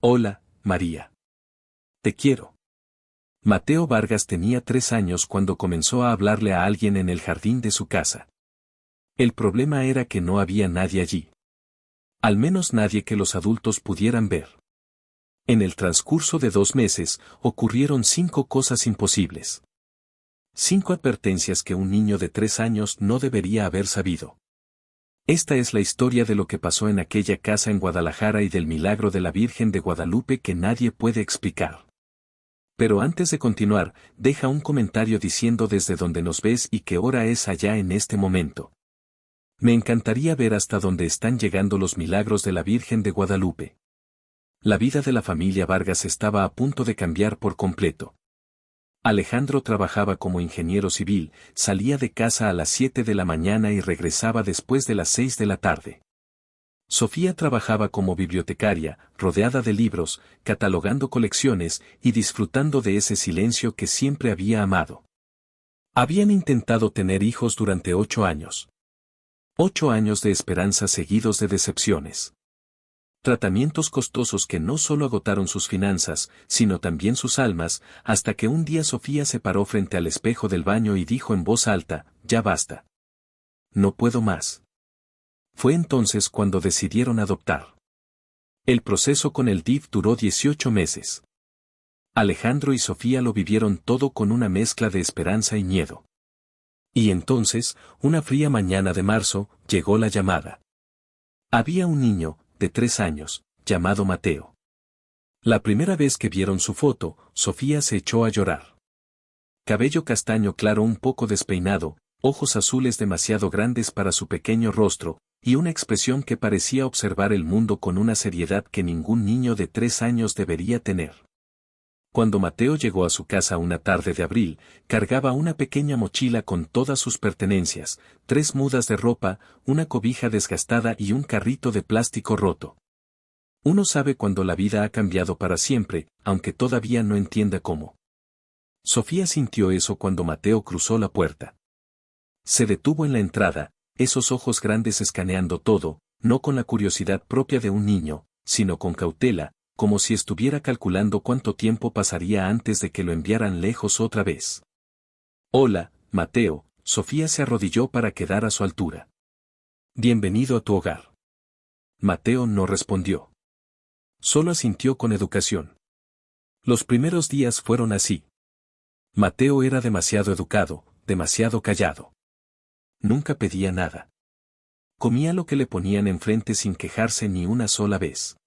Hola, María. Te quiero. Mateo Vargas tenía 3 años cuando comenzó a hablarle a alguien en el jardín de su casa. El problema era que no había nadie allí. Al menos nadie que los adultos pudieran ver. En el transcurso de 2 meses, ocurrieron 5 cosas imposibles. 5 advertencias que un niño de 3 años no debería haber sabido. Esta es la historia de lo que pasó en aquella casa en Guadalajara y del milagro de la Virgen de Guadalupe que nadie puede explicar. Pero antes de continuar, deja un comentario diciendo desde dónde nos ves y qué hora es allá en este momento. Me encantaría ver hasta dónde están llegando los milagros de la Virgen de Guadalupe. La vida de la familia Vargas estaba a punto de cambiar por completo. Alejandro trabajaba como ingeniero civil, salía de casa a las 7 de la mañana y regresaba después de las 6 de la tarde. Sofía trabajaba como bibliotecaria, rodeada de libros, catalogando colecciones y disfrutando de ese silencio que siempre había amado. Habían intentado tener hijos durante 8 años. 8 años de esperanza seguidos de decepciones. Tratamientos costosos que no solo agotaron sus finanzas, sino también sus almas, hasta que un día Sofía se paró frente al espejo del baño y dijo en voz alta, «Ya basta. No puedo más». Fue entonces cuando decidieron adoptar. El proceso con el DIF duró 18 meses. Alejandro y Sofía lo vivieron todo con una mezcla de esperanza y miedo. Y entonces, una fría mañana de marzo, llegó la llamada. Había un niño, de 3 años, llamado Mateo. La primera vez que vieron su foto, Sofía se echó a llorar. Cabello castaño claro un poco despeinado, ojos azules demasiado grandes para su pequeño rostro, y una expresión que parecía observar el mundo con una seriedad que ningún niño de 3 años debería tener. Cuando Mateo llegó a su casa una tarde de abril, cargaba una pequeña mochila con todas sus pertenencias, 3 mudas de ropa, una cobija desgastada y un carrito de plástico roto. Uno sabe cuando la vida ha cambiado para siempre, aunque todavía no entienda cómo. Sofía sintió eso cuando Mateo cruzó la puerta. Se detuvo en la entrada, esos ojos grandes escaneando todo, no con la curiosidad propia de un niño, sino con cautela, como si estuviera calculando cuánto tiempo pasaría antes de que lo enviaran lejos otra vez. «Hola, Mateo», Sofía se arrodilló para quedar a su altura. «Bienvenido a tu hogar». Mateo no respondió. Solo asintió con educación. Los primeros días fueron así. Mateo era demasiado educado, demasiado callado. Nunca pedía nada. Comía lo que le ponían enfrente sin quejarse ni una sola vez.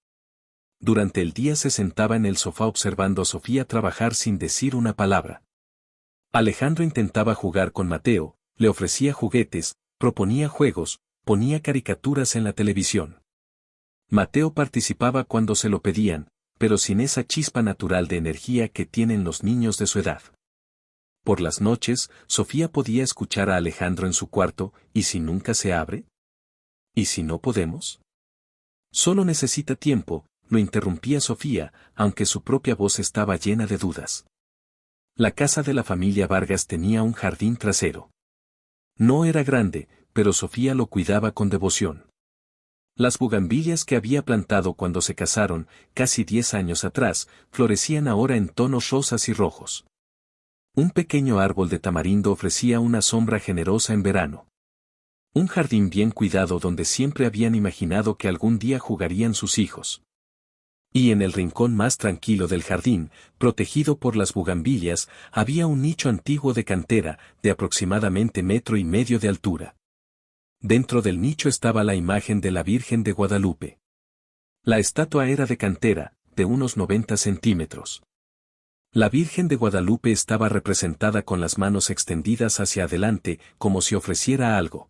Durante el día se sentaba en el sofá observando a Sofía trabajar sin decir una palabra. Alejandro intentaba jugar con Mateo, le ofrecía juguetes, proponía juegos, ponía caricaturas en la televisión. Mateo participaba cuando se lo pedían, pero sin esa chispa natural de energía que tienen los niños de su edad. Por las noches, Sofía podía escuchar a Alejandro en su cuarto, ¿y si nunca se abre? ¿Y si no podemos? Solo necesita tiempo, lo interrumpía Sofía, aunque su propia voz estaba llena de dudas. La casa de la familia Vargas tenía un jardín trasero. No era grande, pero Sofía lo cuidaba con devoción. Las bugambilias que había plantado cuando se casaron, casi 10 años atrás, florecían ahora en tonos rosas y rojos. Un pequeño árbol de tamarindo ofrecía una sombra generosa en verano. Un jardín bien cuidado donde siempre habían imaginado que algún día jugarían sus hijos. Y en el rincón más tranquilo del jardín, protegido por las bugambilias, había un nicho antiguo de cantera, de aproximadamente 1,5 metros de altura. Dentro del nicho estaba la imagen de la Virgen de Guadalupe. La estatua era de cantera, de unos 90 centímetros. La Virgen de Guadalupe estaba representada con las manos extendidas hacia adelante, como si ofreciera algo.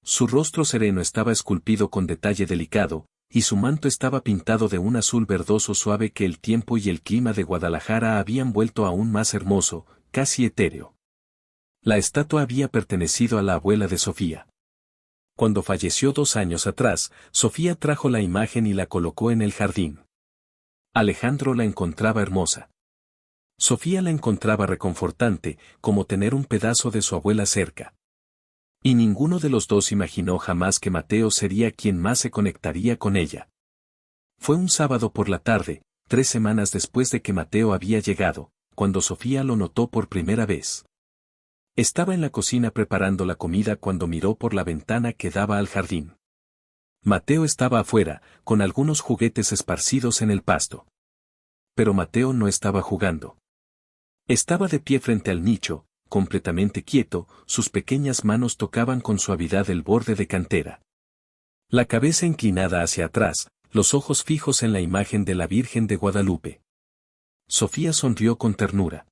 Su rostro sereno estaba esculpido con detalle delicado, y su manto estaba pintado de un azul verdoso suave que el tiempo y el clima de Guadalajara habían vuelto aún más hermoso, casi etéreo. La estatua había pertenecido a la abuela de Sofía. Cuando falleció 2 años atrás, Sofía trajo la imagen y la colocó en el jardín. Alejandro la encontraba hermosa. Sofía la encontraba reconfortante, como tener un pedazo de su abuela cerca. Y ninguno de los dos imaginó jamás que Mateo sería quien más se conectaría con ella. Fue un sábado por la tarde, 3 semanas después de que Mateo había llegado, cuando Sofía lo notó por primera vez. Estaba en la cocina preparando la comida cuando miró por la ventana que daba al jardín. Mateo estaba afuera, con algunos juguetes esparcidos en el pasto. Pero Mateo no estaba jugando. Estaba de pie frente al nicho, completamente quieto, sus pequeñas manos tocaban con suavidad el borde de cantera. La cabeza inclinada hacia atrás, los ojos fijos en la imagen de la Virgen de Guadalupe. Sofía sonrió con ternura.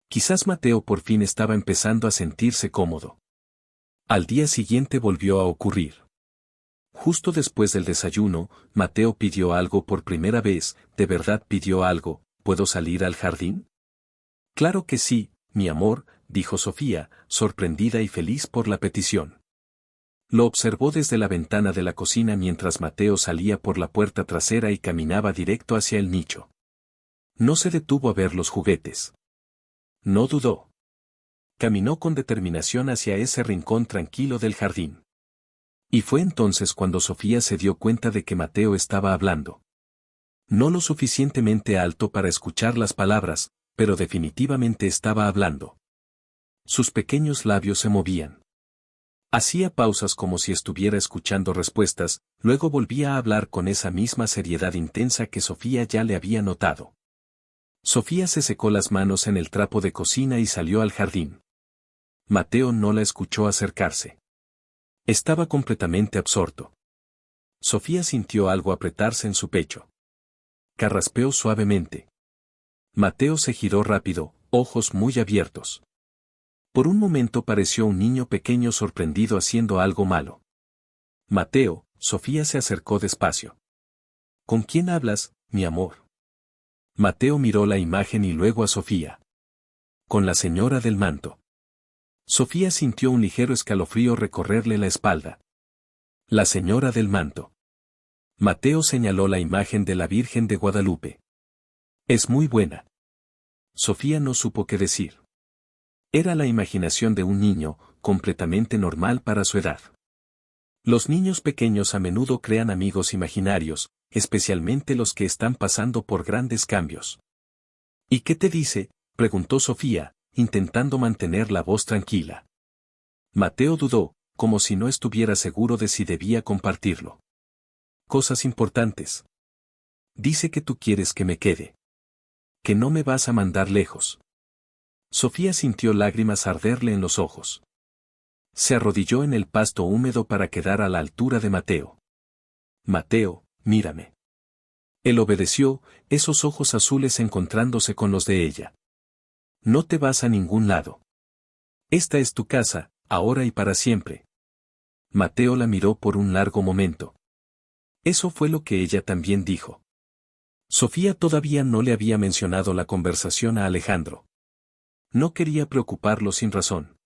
Quizás Mateo por fin estaba empezando a sentirse cómodo. Al día siguiente volvió a ocurrir. Justo después del desayuno, Mateo pidió algo por primera vez. ¿De verdad pidió algo? ¿Puedo salir al jardín? Claro que sí, mi amor, dijo Sofía, sorprendida y feliz por la petición. Lo observó desde la ventana de la cocina mientras Mateo salía por la puerta trasera y caminaba directo hacia el nicho. No se detuvo a ver los juguetes. No dudó. Caminó con determinación hacia ese rincón tranquilo del jardín. Y fue entonces cuando Sofía se dio cuenta de que Mateo estaba hablando. No lo suficientemente alto para escuchar las palabras, pero definitivamente estaba hablando. Sus pequeños labios se movían. Hacía pausas como si estuviera escuchando respuestas, luego volvía a hablar con esa misma seriedad intensa que Sofía ya le había notado. Sofía se secó las manos en el trapo de cocina y salió al jardín. Mateo no la escuchó acercarse. Estaba completamente absorto. Sofía sintió algo apretarse en su pecho. Carraspeó suavemente. Mateo se giró rápido, ojos muy abiertos. Por un momento pareció un niño pequeño sorprendido haciendo algo malo. Mateo, Sofía se acercó despacio. ¿Con quién hablas, mi amor? Mateo miró la imagen y luego a Sofía. Con la señora del manto. Sofía sintió un ligero escalofrío recorrerle la espalda. La señora del manto. Mateo señaló la imagen de la Virgen de Guadalupe. Es muy buena. Sofía no supo qué decir. Era la imaginación de un niño, completamente normal para su edad. Los niños pequeños a menudo crean amigos imaginarios, especialmente los que están pasando por grandes cambios. ¿Y qué te dice?, preguntó Sofía, intentando mantener la voz tranquila. Mateo dudó, como si no estuviera seguro de si debía compartirlo. Cosas importantes. Dice que tú quieres que me quede. Que no me vas a mandar lejos. Sofía sintió lágrimas arderle en los ojos. Se arrodilló en el pasto húmedo para quedar a la altura de Mateo. Mateo, mírame. Él obedeció, esos ojos azules encontrándose con los de ella. No te vas a ningún lado. Esta es tu casa, ahora y para siempre. Mateo la miró por un largo momento. Eso fue lo que ella también dijo. Sofía todavía no le había mencionado la conversación a Alejandro. No quería preocuparlo sin razón.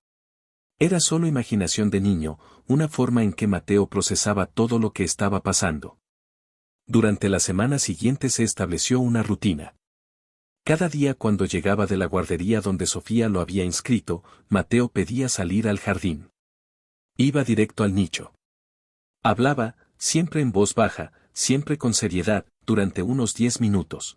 Era solo imaginación de niño, una forma en que Mateo procesaba todo lo que estaba pasando. Durante la semana siguiente se estableció una rutina. Cada día cuando llegaba de la guardería donde Sofía lo había inscrito, Mateo pedía salir al jardín. Iba directo al nicho. Hablaba, siempre en voz baja, siempre con seriedad, durante unos 10 minutos.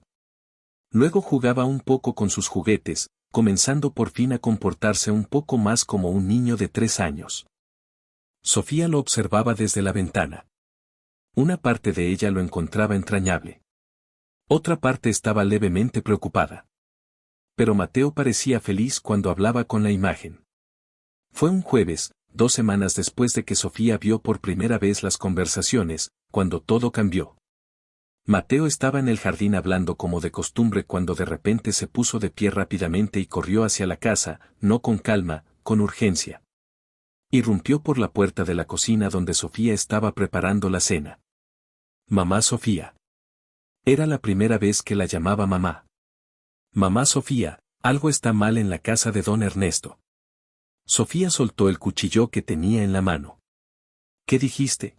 Luego jugaba un poco con sus juguetes, comenzando por fin a comportarse un poco más como un niño de 3 años. Sofía lo observaba desde la ventana. Una parte de ella lo encontraba entrañable. Otra parte estaba levemente preocupada. Pero Mateo parecía feliz cuando hablaba con la imagen. Fue un jueves, 2 semanas después de que Sofía vio por primera vez las conversaciones, cuando todo cambió. Mateo estaba en el jardín hablando como de costumbre cuando de repente se puso de pie rápidamente y corrió hacia la casa, no con calma, con urgencia. Irrumpió por la puerta de la cocina donde Sofía estaba preparando la cena. Mamá Sofía. Era la primera vez que la llamaba mamá. Mamá Sofía, algo está mal en la casa de don Ernesto. Sofía soltó el cuchillo que tenía en la mano. ¿Qué dijiste?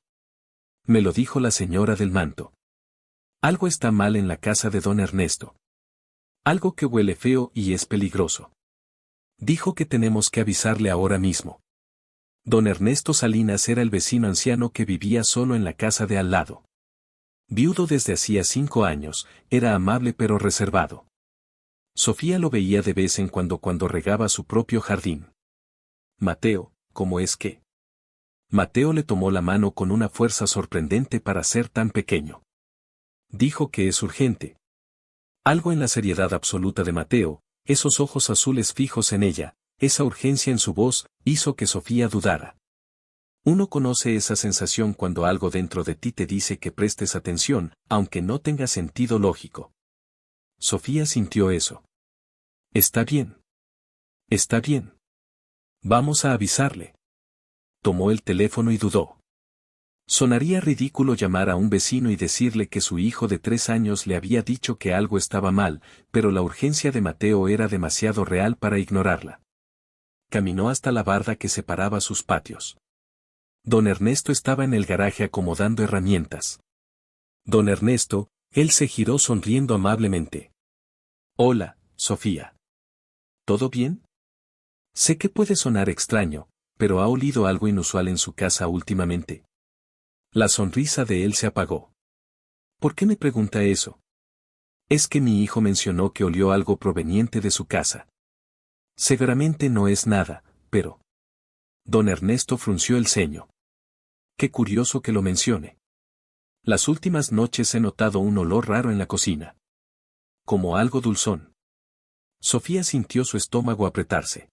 Me lo dijo la señora del manto. Algo está mal en la casa de don Ernesto. Algo que huele feo y es peligroso. Dijo que tenemos que avisarle ahora mismo. Don Ernesto Salinas era el vecino anciano que vivía solo en la casa de al lado. Viudo desde hacía 5 años, era amable pero reservado. Sofía lo veía de vez en cuando regaba su propio jardín. Mateo, ¿cómo es que? Mateo le tomó la mano con una fuerza sorprendente para ser tan pequeño. Dijo que es urgente. Algo en la seriedad absoluta de Mateo, esos ojos azules fijos en ella, esa urgencia en su voz, hizo que Sofía dudara. Uno conoce esa sensación cuando algo dentro de ti te dice que prestes atención, aunque no tenga sentido lógico. Sofía sintió eso. Está bien. Está bien. Vamos a avisarle. Tomó el teléfono y dudó. Sonaría ridículo llamar a un vecino y decirle que su hijo de 3 años le había dicho que algo estaba mal, pero la urgencia de Mateo era demasiado real para ignorarla. Caminó hasta la barda que separaba sus patios. Don Ernesto estaba en el garaje acomodando herramientas. Don Ernesto, él se giró sonriendo amablemente. Hola, Sofía. ¿Todo bien? Sé que puede sonar extraño, pero ¿ha olido algo inusual en su casa últimamente? La sonrisa de él se apagó. ¿Por qué me pregunta eso? Es que mi hijo mencionó que olió algo proveniente de su casa. Seguramente no es nada, pero... Don Ernesto frunció el ceño. Qué curioso que lo mencione. Las últimas noches he notado un olor raro en la cocina. Como algo dulzón. Sofía sintió su estómago apretarse.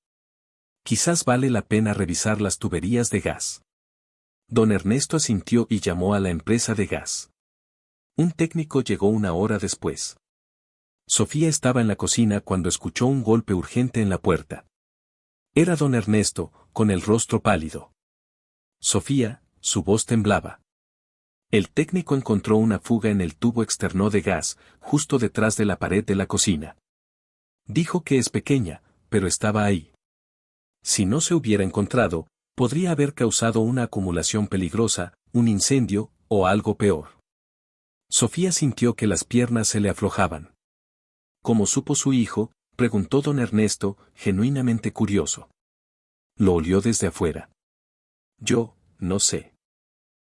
Quizás vale la pena revisar las tuberías de gas. Don Ernesto asintió y llamó a la empresa de gas. Un técnico llegó 1 hora después. Sofía estaba en la cocina cuando escuchó un golpe urgente en la puerta. Era don Ernesto, con el rostro pálido. Sofía, su voz temblaba. El técnico encontró una fuga en el tubo externo de gas, justo detrás de la pared de la cocina. Dijo que es pequeña, pero estaba ahí. Si no se hubiera encontrado, podría haber causado una acumulación peligrosa, un incendio, o algo peor. Sofía sintió que las piernas se le aflojaban. ¿Cómo supo su hijo?, preguntó don Ernesto, genuinamente curioso. Lo olió desde afuera. Yo, no sé.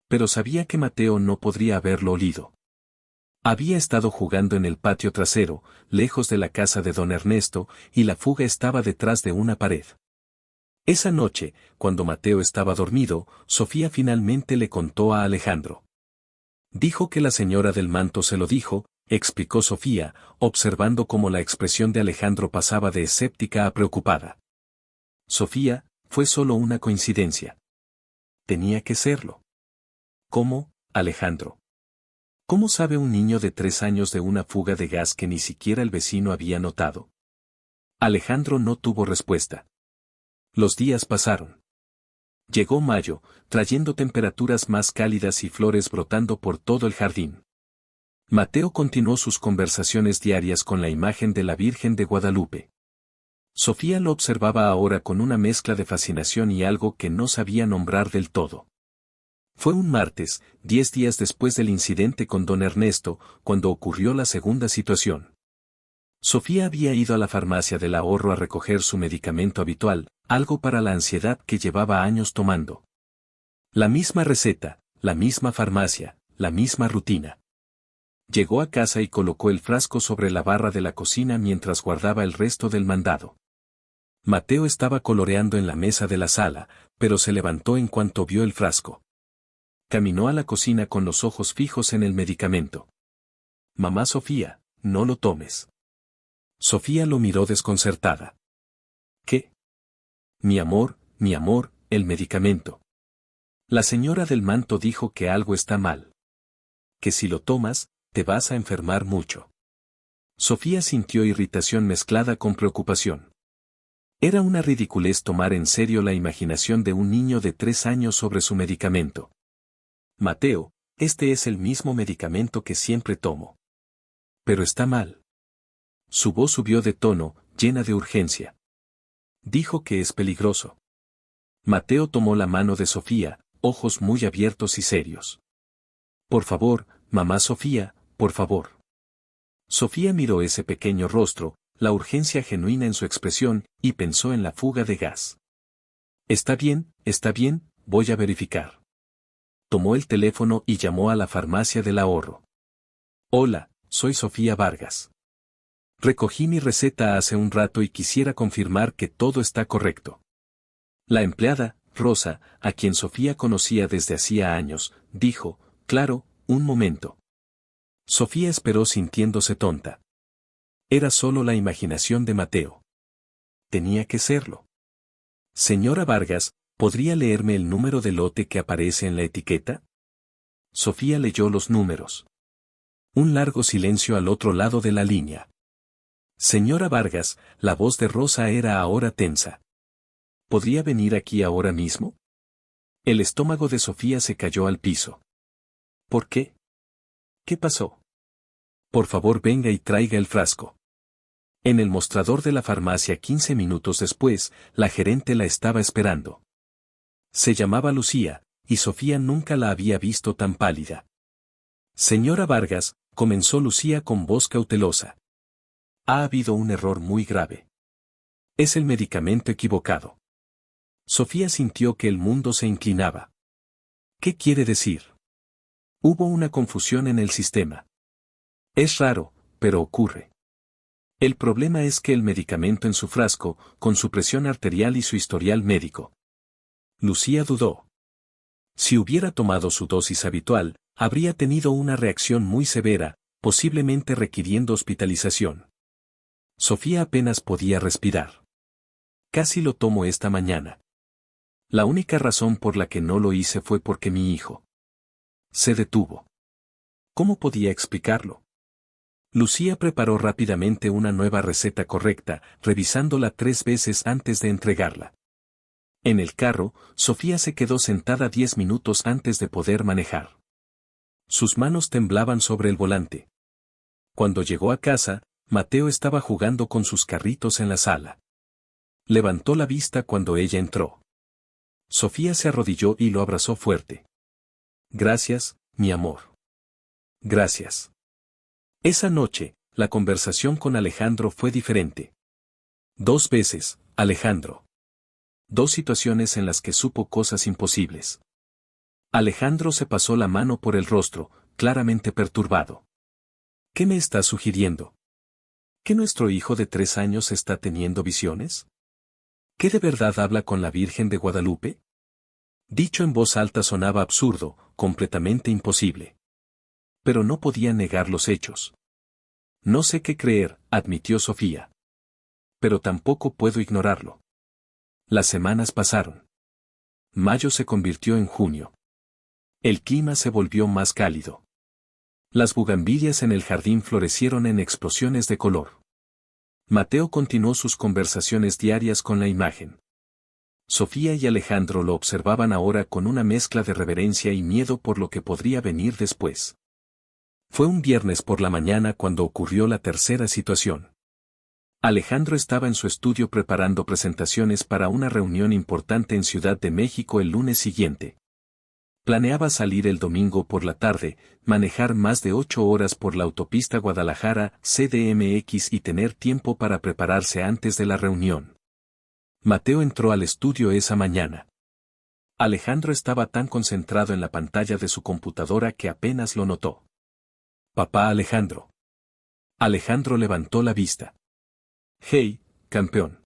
Pero sabía que Mateo no podría haberlo olido. Había estado jugando en el patio trasero, lejos de la casa de don Ernesto, y la fuga estaba detrás de una pared. Esa noche, cuando Mateo estaba dormido, Sofía finalmente le contó a Alejandro. Dijo que la señora del manto se lo dijo, explicó Sofía, observando cómo la expresión de Alejandro pasaba de escéptica a preocupada. Sofía, fue solo una coincidencia. Tenía que serlo. ¿Cómo, Alejandro? ¿Cómo sabe un niño de 3 años de una fuga de gas que ni siquiera el vecino había notado? Alejandro no tuvo respuesta. Los días pasaron. Llegó mayo, trayendo temperaturas más cálidas y flores brotando por todo el jardín. Mateo continuó sus conversaciones diarias con la imagen de la Virgen de Guadalupe. Sofía lo observaba ahora con una mezcla de fascinación y algo que no sabía nombrar del todo. Fue un martes, 10 días después del incidente con don Ernesto, cuando ocurrió la segunda situación. Sofía había ido a la farmacia del ahorro a recoger su medicamento habitual, algo para la ansiedad que llevaba años tomando. La misma receta, la misma farmacia, la misma rutina. Llegó a casa y colocó el frasco sobre la barra de la cocina mientras guardaba el resto del mandado. Mateo estaba coloreando en la mesa de la sala, pero se levantó en cuanto vio el frasco. Caminó a la cocina con los ojos fijos en el medicamento. Mamá Sofía, no lo tomes. Sofía lo miró desconcertada. ¿Qué? Mi amor, el medicamento. La señora del manto dijo que algo está mal. Que si lo tomas, te vas a enfermar mucho. Sofía sintió irritación mezclada con preocupación. Era una ridiculez tomar en serio la imaginación de un niño de 3 años sobre su medicamento. Mateo, este es el mismo medicamento que siempre tomo. Pero está mal. Su voz subió de tono, llena de urgencia. Dijo que es peligroso. Mateo tomó la mano de Sofía, ojos muy abiertos y serios. Por favor, mamá Sofía, por favor. Sofía miró ese pequeño rostro, la urgencia genuina en su expresión, y pensó en la fuga de gas. Está bien, voy a verificar. Tomó el teléfono y llamó a la farmacia del ahorro. Hola, soy Sofía Vargas. Recogí mi receta hace un rato y quisiera confirmar que todo está correcto. La empleada, Rosa, a quien Sofía conocía desde hacía años, dijo, claro, un momento. Sofía esperó sintiéndose tonta. Era solo la imaginación de Mateo. Tenía que serlo. Señora Vargas, ¿podría leerme el número de lote que aparece en la etiqueta? Sofía leyó los números. Un largo silencio al otro lado de la línea. Señora Vargas, la voz de Rosa era ahora tensa. ¿Podría venir aquí ahora mismo? El estómago de Sofía se cayó al piso. ¿Por qué? ¿Qué pasó? Por favor venga y traiga el frasco. En el mostrador de la farmacia 15 minutos después, la gerente la estaba esperando. Se llamaba Lucía, y Sofía nunca la había visto tan pálida. Señora Vargas, comenzó Lucía con voz cautelosa. Ha habido un error muy grave. Es el medicamento equivocado. Sofía sintió que el mundo se inclinaba. ¿Qué quiere decir? Hubo una confusión en el sistema. Es raro, pero ocurre. El problema es que el medicamento en su frasco, con su presión arterial y su historial médico. Lucía dudó. Si hubiera tomado su dosis habitual, habría tenido una reacción muy severa, posiblemente requiriendo hospitalización. Sofía apenas podía respirar. Casi lo tomo esta mañana. La única razón por la que no lo hice fue porque mi hijo se detuvo. ¿Cómo podía explicarlo? Lucía preparó rápidamente una nueva receta correcta, revisándola 3 veces antes de entregarla. En el carro, Sofía se quedó sentada 10 minutos antes de poder manejar. Sus manos temblaban sobre el volante. Cuando llegó a casa, Mateo estaba jugando con sus carritos en la sala. Levantó la vista cuando ella entró. Sofía se arrodilló y lo abrazó fuerte. Gracias, mi amor. Gracias. Esa noche, la conversación con Alejandro fue diferente. 2 veces, Alejandro. 2 situaciones en las que supo cosas imposibles. Alejandro se pasó la mano por el rostro, claramente perturbado. ¿Qué me estás sugiriendo? ¿Que nuestro hijo de 3 años está teniendo visiones? ¿Que de verdad habla con la Virgen de Guadalupe? Dicho en voz alta sonaba absurdo, completamente imposible. Pero no podía negar los hechos. No sé qué creer, admitió Sofía. Pero tampoco puedo ignorarlo. Las semanas pasaron. Mayo se convirtió en junio. El clima se volvió más cálido. Las bugambilias en el jardín florecieron en explosiones de color. Mateo continuó sus conversaciones diarias con la imagen. Sofía y Alejandro lo observaban ahora con una mezcla de reverencia y miedo por lo que podría venir después. Fue un viernes por la mañana cuando ocurrió la tercera situación. Alejandro estaba en su estudio preparando presentaciones para una reunión importante en Ciudad de México el lunes siguiente. Planeaba salir el domingo por la tarde, manejar más de 8 horas por la autopista Guadalajara-CDMX y tener tiempo para prepararse antes de la reunión. Mateo entró al estudio esa mañana. Alejandro estaba tan concentrado en la pantalla de su computadora que apenas lo notó. Papá Alejandro. Alejandro levantó la vista. Hey, campeón.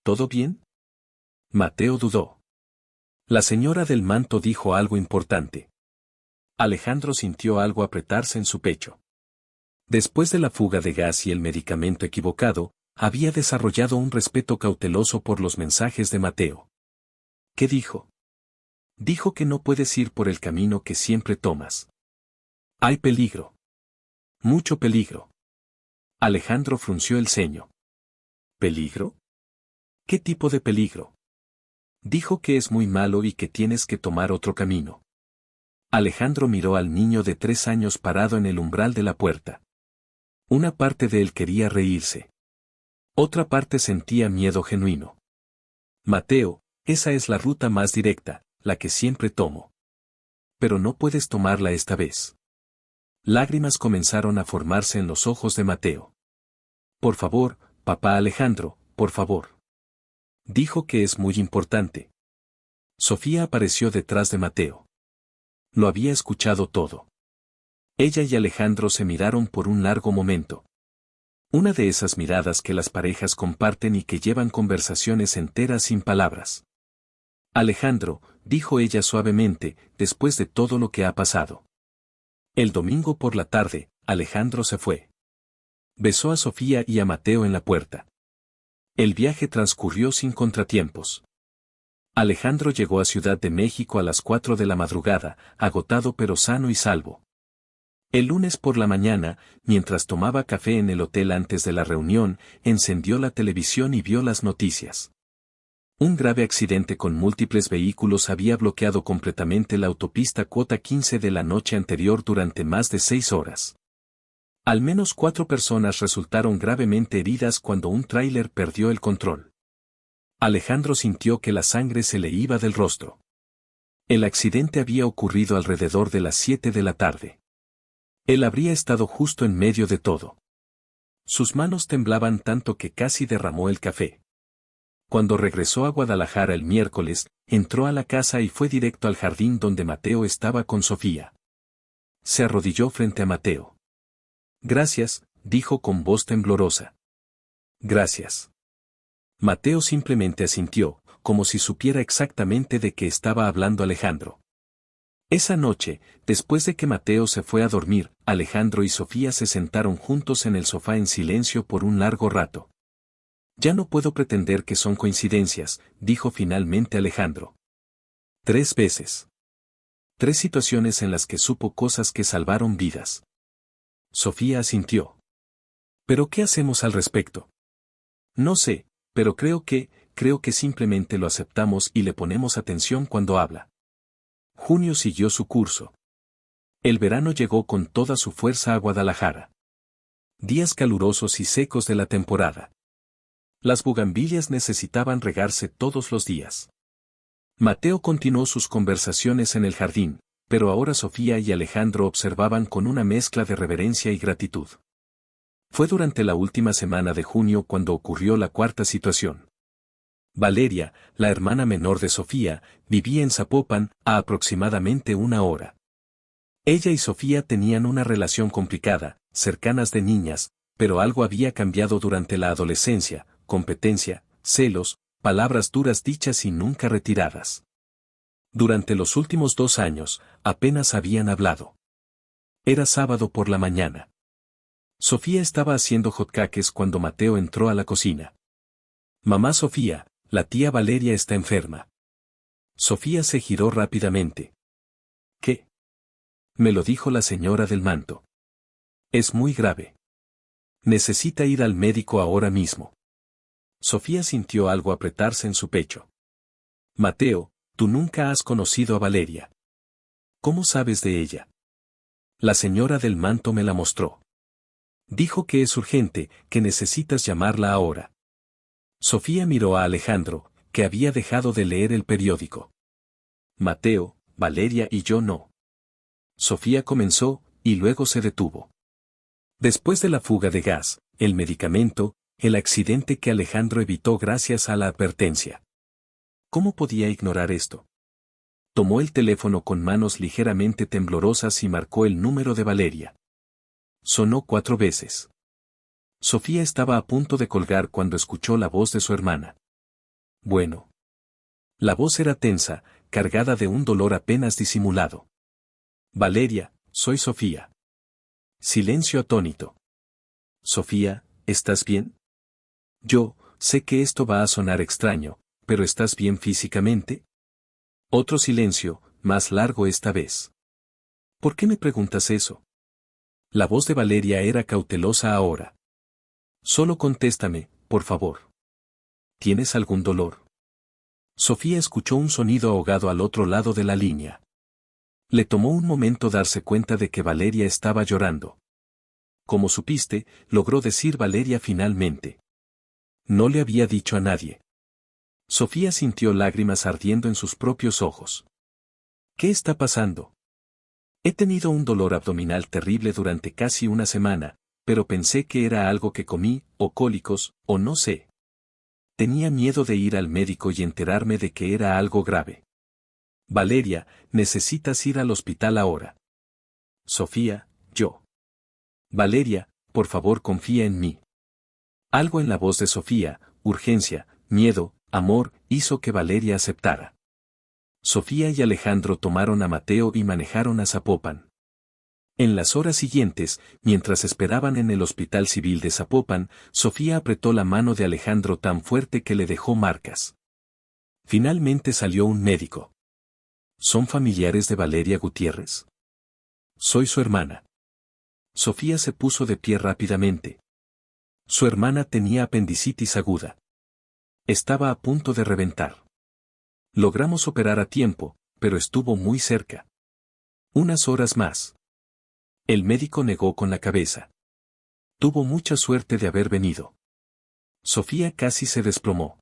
¿Todo bien? Mateo dudó. La señora del manto dijo algo importante. Alejandro sintió algo apretarse en su pecho. Después de la fuga de gas y el medicamento equivocado, había desarrollado un respeto cauteloso por los mensajes de Mateo. ¿Qué dijo? Dijo que no puedes ir por el camino que siempre tomas. Hay peligro. Mucho peligro. Alejandro frunció el ceño. ¿Peligro? ¿Qué tipo de peligro? Dijo que es muy malo y que tienes que tomar otro camino. Alejandro miró al niño de 3 años parado en el umbral de la puerta. Una parte de él quería reírse. Otra parte sentía miedo genuino. Mateo, esa es la ruta más directa, la que siempre tomo. Pero no puedes tomarla esta vez. Lágrimas comenzaron a formarse en los ojos de Mateo. Por favor, papá Alejandro, por favor. Dijo que es muy importante. Sofía apareció detrás de Mateo. Lo había escuchado todo. Ella y Alejandro se miraron por un largo momento. Una de esas miradas que las parejas comparten y que llevan conversaciones enteras sin palabras. Alejandro, dijo ella suavemente, después de todo lo que ha pasado. El domingo por la tarde, Alejandro se fue. Besó a Sofía y a Mateo en la puerta. El viaje transcurrió sin contratiempos. Alejandro llegó a Ciudad de México a las 4 de la madrugada, agotado pero sano y salvo. El lunes por la mañana, mientras tomaba café en el hotel antes de la reunión, encendió la televisión y vio las noticias. Un grave accidente con múltiples vehículos había bloqueado completamente la autopista Cuota 15 de la noche anterior durante más de 6 horas. Al menos 4 personas resultaron gravemente heridas cuando un tráiler perdió el control. Alejandro sintió que la sangre se le iba del rostro. El accidente había ocurrido alrededor de las 7 de la tarde. Él habría estado justo en medio de todo. Sus manos temblaban tanto que casi derramó el café. Cuando regresó a Guadalajara el miércoles, entró a la casa y fue directo al jardín donde Mateo estaba con Sofía. Se arrodilló frente a Mateo. Gracias, dijo con voz temblorosa. Gracias. Mateo simplemente asintió, como si supiera exactamente de qué estaba hablando Alejandro. Esa noche, después de que Mateo se fue a dormir, Alejandro y Sofía se sentaron juntos en el sofá en silencio por un largo rato. Ya no puedo pretender que son coincidencias, dijo finalmente Alejandro. 3 veces. 3 situaciones en las que supo cosas que salvaron vidas. Sofía asintió. ¿Pero qué hacemos al respecto? No sé, pero creo que simplemente lo aceptamos y le ponemos atención cuando habla. Junio siguió su curso. El verano llegó con toda su fuerza a Guadalajara. Días calurosos y secos de la temporada. Las bugambilias necesitaban regarse todos los días. Mateo continuó sus conversaciones en el jardín, pero ahora Sofía y Alejandro observaban con una mezcla de reverencia y gratitud. Fue durante la última semana de junio cuando ocurrió la cuarta situación. Valeria, la hermana menor de Sofía, vivía en Zapopan, a aproximadamente 1 hora. Ella y Sofía tenían una relación complicada, cercanas de niñas, pero algo había cambiado durante la adolescencia, competencia, celos, palabras duras dichas y nunca retiradas. Durante los últimos 2 años, apenas habían hablado. Era sábado por la mañana. Sofía estaba haciendo hotcakes cuando Mateo entró a la cocina. Mamá Sofía, la tía Valeria está enferma. Sofía se giró rápidamente. ¿Qué? Me lo dijo la señora del manto. Es muy grave. Necesita ir al médico ahora mismo. Sofía sintió algo apretarse en su pecho. Mateo, tú nunca has conocido a Valeria. ¿Cómo sabes de ella? La señora del manto me la mostró. Dijo que es urgente, que necesitas llamarla ahora. Sofía miró a Alejandro, que había dejado de leer el periódico. Mateo, Valeria y yo no. Sofía comenzó, y luego se detuvo. Después de la fuga de gas, el medicamento, el accidente que Alejandro evitó gracias a la advertencia. ¿Cómo podía ignorar esto? Tomó el teléfono con manos ligeramente temblorosas y marcó el número de Valeria. Sonó 4 veces. Sofía estaba a punto de colgar cuando escuchó la voz de su hermana. Bueno. La voz era tensa, cargada de un dolor apenas disimulado. Valeria, soy Sofía. Silencio atónito. Sofía, ¿estás bien? Yo, sé que esto va a sonar extraño, pero ¿estás bien físicamente? Otro silencio, más largo esta vez. ¿Por qué me preguntas eso? La voz de Valeria era cautelosa ahora. Solo contéstame, por favor. ¿Tienes algún dolor? Sofía escuchó un sonido ahogado al otro lado de la línea. Le tomó un momento darse cuenta de que Valeria estaba llorando. Como supiste, logró decir Valeria finalmente. No le había dicho a nadie. Sofía sintió lágrimas ardiendo en sus propios ojos. ¿Qué está pasando? He tenido un dolor abdominal terrible durante casi 1 semana, pero pensé que era algo que comí, o cólicos, o no sé. Tenía miedo de ir al médico y enterarme de que era algo grave. Valeria, necesitas ir al hospital ahora. Sofía, Valeria, por favor confía en mí. Algo en la voz de Sofía, urgencia, miedo, amor, hizo que Valeria aceptara. Sofía y Alejandro tomaron a Mateo y manejaron a Zapopan. En las horas siguientes, mientras esperaban en el Hospital Civil de Zapopan, Sofía apretó la mano de Alejandro tan fuerte que le dejó marcas. Finalmente salió un médico. ¿Son familiares de Valeria Gutiérrez? Soy su hermana. Sofía se puso de pie rápidamente. Su hermana tenía apendicitis aguda. Estaba a punto de reventar. Logramos operar a tiempo, pero estuvo muy cerca. Unas horas más. El médico negó con la cabeza. Tuvo mucha suerte de haber venido. Sofía casi se desplomó.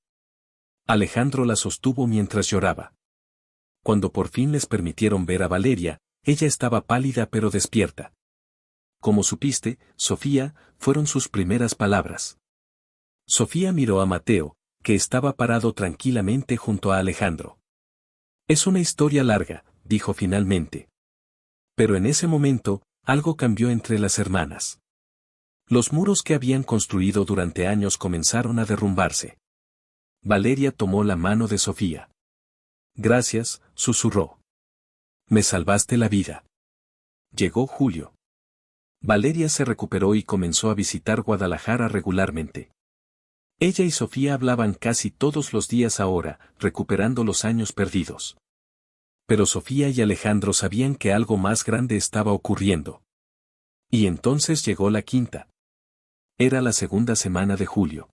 Alejandro la sostuvo mientras lloraba. Cuando por fin les permitieron ver a Valeria, ella estaba pálida pero despierta. Como supiste, Sofía, fueron sus primeras palabras. Sofía miró a Mateo, que estaba parado tranquilamente junto a Alejandro. Es una historia larga, dijo finalmente. Pero en ese momento, algo cambió entre las hermanas. Los muros que habían construido durante años comenzaron a derrumbarse. Valeria tomó la mano de Sofía. Gracias, susurró. Me salvaste la vida. Llegó julio. Valeria se recuperó y comenzó a visitar Guadalajara regularmente. Ella y Sofía hablaban casi todos los días ahora, recuperando los años perdidos. Pero Sofía y Alejandro sabían que algo más grande estaba ocurriendo. Y entonces llegó la quinta. Era la segunda semana de julio.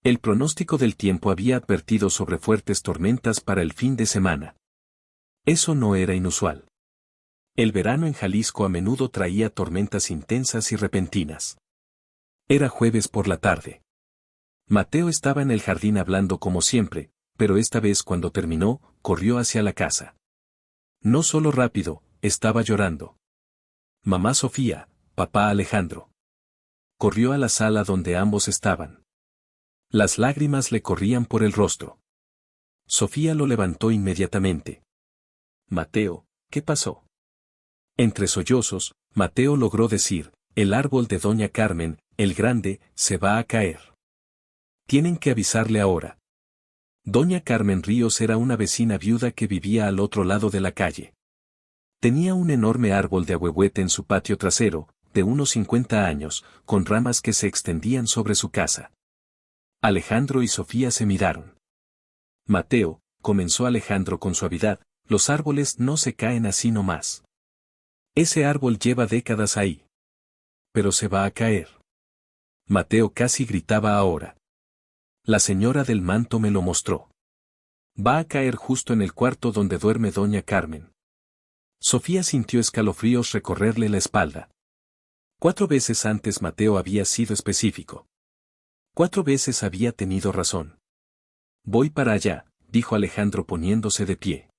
El pronóstico del tiempo había advertido sobre fuertes tormentas para el fin de semana. Eso no era inusual. El verano en Jalisco a menudo traía tormentas intensas y repentinas. Era jueves por la tarde. Mateo estaba en el jardín hablando como siempre, pero esta vez cuando terminó, corrió hacia la casa. No solo rápido, estaba llorando. Mamá Sofía, papá Alejandro. Corrió a la sala donde ambos estaban. Las lágrimas le corrían por el rostro. Sofía lo levantó inmediatamente. Mateo, ¿qué pasó? Entre sollozos, Mateo logró decir, el árbol de Doña Carmen, el grande, se va a caer. Tienen que avisarle ahora. Doña Carmen Ríos era una vecina viuda que vivía al otro lado de la calle. Tenía un enorme árbol de ahuehuete en su patio trasero, de unos 50 años, con ramas que se extendían sobre su casa. Alejandro y Sofía se miraron. Mateo, comenzó Alejandro con suavidad, los árboles no se caen así nomás. Ese árbol lleva décadas ahí. Pero se va a caer. Mateo casi gritaba ahora. La señora del manto me lo mostró. Va a caer justo en el cuarto donde duerme Doña Carmen. Sofía sintió escalofríos recorrerle la espalda. 4 veces antes Mateo había sido específico. 4 veces había tenido razón. Voy para allá, dijo Alejandro poniéndose de pie.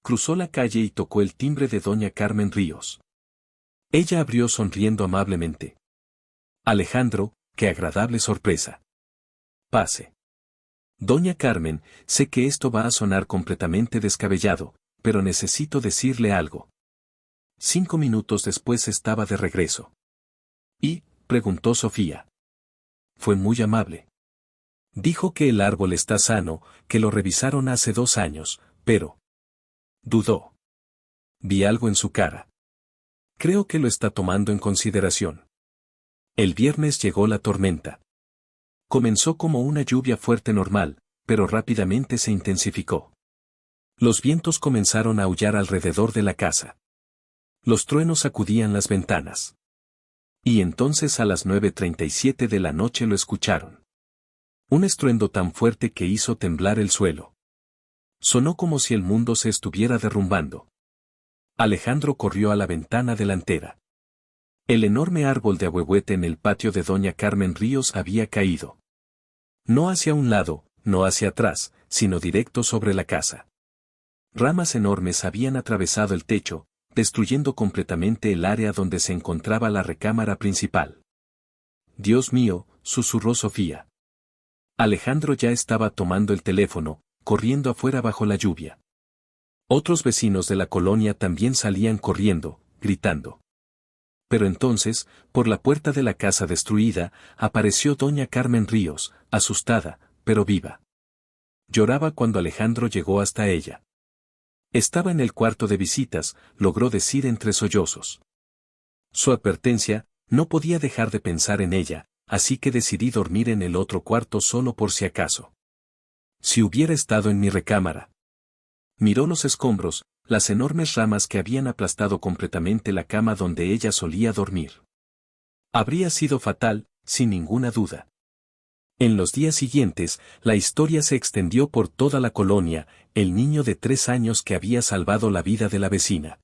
Cruzó la calle y tocó el timbre de Doña Carmen Ríos. Ella abrió sonriendo amablemente. Alejandro, qué agradable sorpresa. Pase. Doña Carmen, sé que esto va a sonar completamente descabellado, pero necesito decirle algo. 5 minutos después estaba de regreso. ¿Y? Preguntó Sofía. Fue muy amable. Dijo que el árbol está sano, que lo revisaron hace 2 años, pero... dudó. Vi algo en su cara. Creo que lo está tomando en consideración. El viernes llegó la tormenta. Comenzó como una lluvia fuerte normal, pero rápidamente se intensificó. Los vientos comenzaron a aullar alrededor de la casa. Los truenos sacudían las ventanas. Y entonces a las 9:37 de la noche lo escucharon. Un estruendo tan fuerte que hizo temblar el suelo. Sonó como si el mundo se estuviera derrumbando. Alejandro corrió a la ventana delantera. El enorme árbol de ahuehuete en el patio de Doña Carmen Ríos había caído. No hacia un lado, no hacia atrás, sino directo sobre la casa. Ramas enormes habían atravesado el techo, destruyendo completamente el área donde se encontraba la recámara principal. Dios mío, susurró Sofía. Alejandro ya estaba tomando el teléfono, corriendo afuera bajo la lluvia. Otros vecinos de la colonia también salían corriendo, gritando. Pero entonces, por la puerta de la casa destruida, apareció doña Carmen Ríos, asustada, pero viva. Lloraba cuando Alejandro llegó hasta ella. Estaba en el cuarto de visitas, logró decir entre sollozos. Su advertencia, no podía dejar de pensar en ella, así que decidí dormir en el otro cuarto solo por si acaso. Si hubiera estado en mi recámara. Miró los escombros, las enormes ramas que habían aplastado completamente la cama donde ella solía dormir. Habría sido fatal, sin ninguna duda. En los días siguientes, la historia se extendió por toda la colonia, el niño de 3 años que había salvado la vida de la vecina.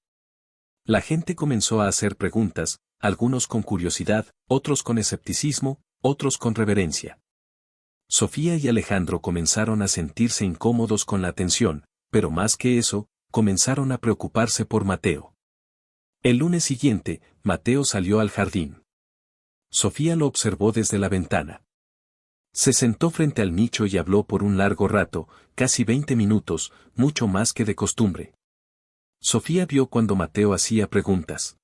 La gente comenzó a hacer preguntas, algunos con curiosidad, otros con escepticismo, otros con reverencia. Sofía y Alejandro comenzaron a sentirse incómodos con la atención, pero más que eso, comenzaron a preocuparse por Mateo. El lunes siguiente, Mateo salió al jardín. Sofía lo observó desde la ventana. Se sentó frente al nicho y habló por un largo rato, casi 20 minutos, mucho más que de costumbre. Sofía vio cuando Mateo hacía preguntas.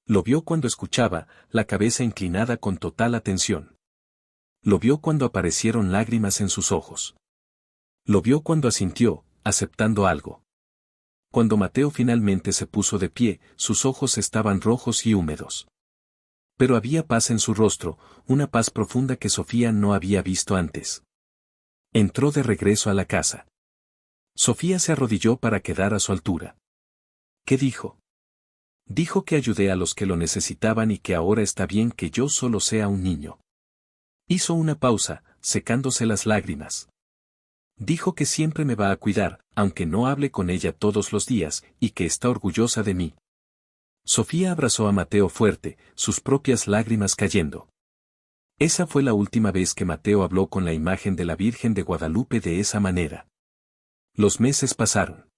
Lo vio cuando escuchaba, la cabeza inclinada con total atención. Lo vio cuando aparecieron lágrimas en sus ojos. Lo vio cuando asintió, aceptando algo. Cuando Mateo finalmente se puso de pie, sus ojos estaban rojos y húmedos. Pero había paz en su rostro, una paz profunda que Sofía no había visto antes. Entró de regreso a la casa. Sofía se arrodilló para quedar a su altura. ¿Qué dijo? Dijo que ayudé a los que lo necesitaban y que ahora está bien que yo solo sea un niño. Hizo una pausa, secándose las lágrimas. Dijo que siempre me va a cuidar, aunque no hable con ella todos los días, y que está orgullosa de mí. Sofía abrazó a Mateo fuerte, sus propias lágrimas cayendo. Esa fue la última vez que Mateo habló con la imagen de la Virgen de Guadalupe de esa manera. Los meses pasaron.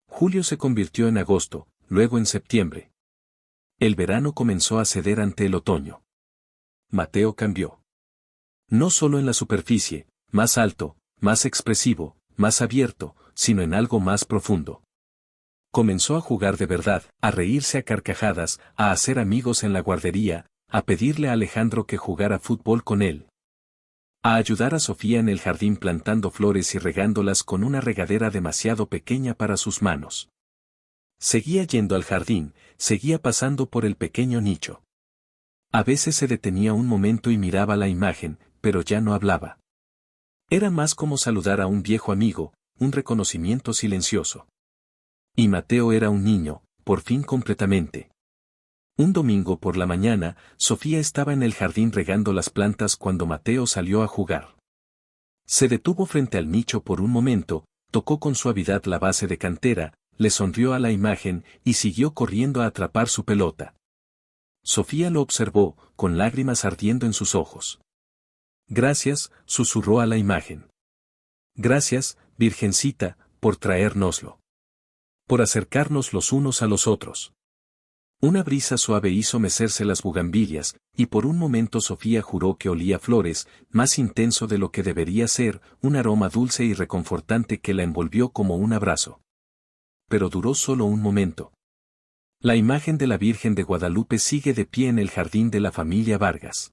Julio se convirtió en agosto, luego en septiembre. El verano comenzó a ceder ante el otoño. Mateo cambió. No solo en la superficie, más alto, más expresivo, más abierto, sino en algo más profundo. Comenzó a jugar de verdad, a reírse a carcajadas, a hacer amigos en la guardería, a pedirle a Alejandro que jugara fútbol con él. A ayudar a Sofía en el jardín plantando flores y regándolas con una regadera demasiado pequeña para sus manos. Seguía yendo al jardín, seguía pasando por el pequeño nicho. A veces se detenía un momento y miraba la imagen, pero ya no hablaba. Era más como saludar a un viejo amigo, un reconocimiento silencioso. Y Mateo era un niño, por fin completamente. Un domingo por la mañana, Sofía estaba en el jardín regando las plantas cuando Mateo salió a jugar. Se detuvo frente al nicho por un momento, tocó con suavidad la base de cantera, le sonrió a la imagen y siguió corriendo a atrapar su pelota. Sofía lo observó, con lágrimas ardiendo en sus ojos. Gracias, susurró a la imagen. Gracias, Virgencita, por traérnoslo. Por acercarnos los unos a los otros. Una brisa suave hizo mecerse las bugambilias, y por un momento Sofía juró que olía flores, más intenso de lo que debería ser, un aroma dulce y reconfortante que la envolvió como un abrazo. Pero duró solo un momento. La imagen de la Virgen de Guadalupe sigue de pie en el jardín de la familia Vargas.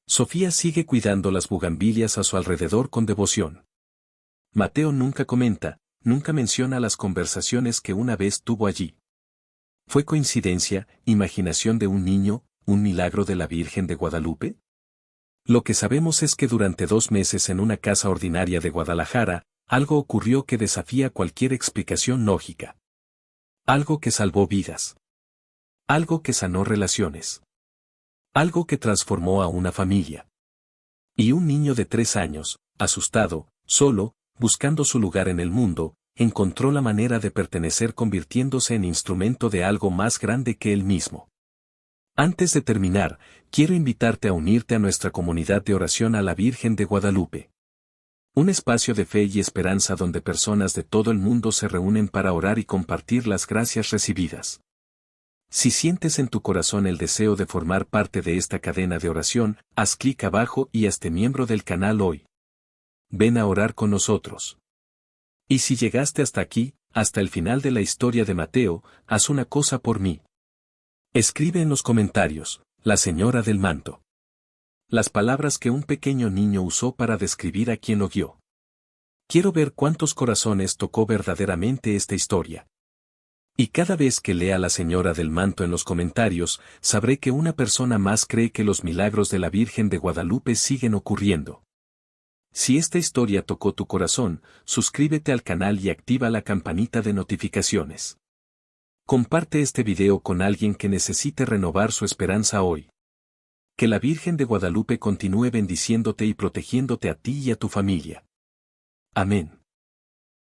Sofía sigue cuidando las bugambilias a su alrededor con devoción. Mateo nunca comenta, nunca menciona las conversaciones que una vez tuvo allí. ¿Fue coincidencia, imaginación de un niño, un milagro de la Virgen de Guadalupe? Lo que sabemos es que durante 2 meses en una casa ordinaria de Guadalajara, algo ocurrió que desafía cualquier explicación lógica. Algo que salvó vidas. Algo que sanó relaciones. Algo que transformó a una familia. Y un niño de 3 años, asustado, solo, buscando su lugar en el mundo, encontró la manera de pertenecer convirtiéndose en instrumento de algo más grande que él mismo. Antes de terminar, quiero invitarte a unirte a nuestra comunidad de oración a la Virgen de Guadalupe. Un espacio de fe y esperanza donde personas de todo el mundo se reúnen para orar y compartir las gracias recibidas. Si sientes en tu corazón el deseo de formar parte de esta cadena de oración, haz clic abajo y hazte miembro del canal hoy. Ven a orar con nosotros. Y si llegaste hasta aquí, hasta el final de la historia de Mateo, haz una cosa por mí. Escribe en los comentarios, la señora del manto. Las palabras que un pequeño niño usó para describir a quien lo guió. Quiero ver cuántos corazones tocó verdaderamente esta historia. Y cada vez que lea la señora del manto en los comentarios, sabré que una persona más cree que los milagros de la Virgen de Guadalupe siguen ocurriendo. Si esta historia tocó tu corazón, suscríbete al canal y activa la campanita de notificaciones. Comparte este video con alguien que necesite renovar su esperanza hoy. Que la Virgen de Guadalupe continúe bendiciéndote y protegiéndote a ti y a tu familia. Amén.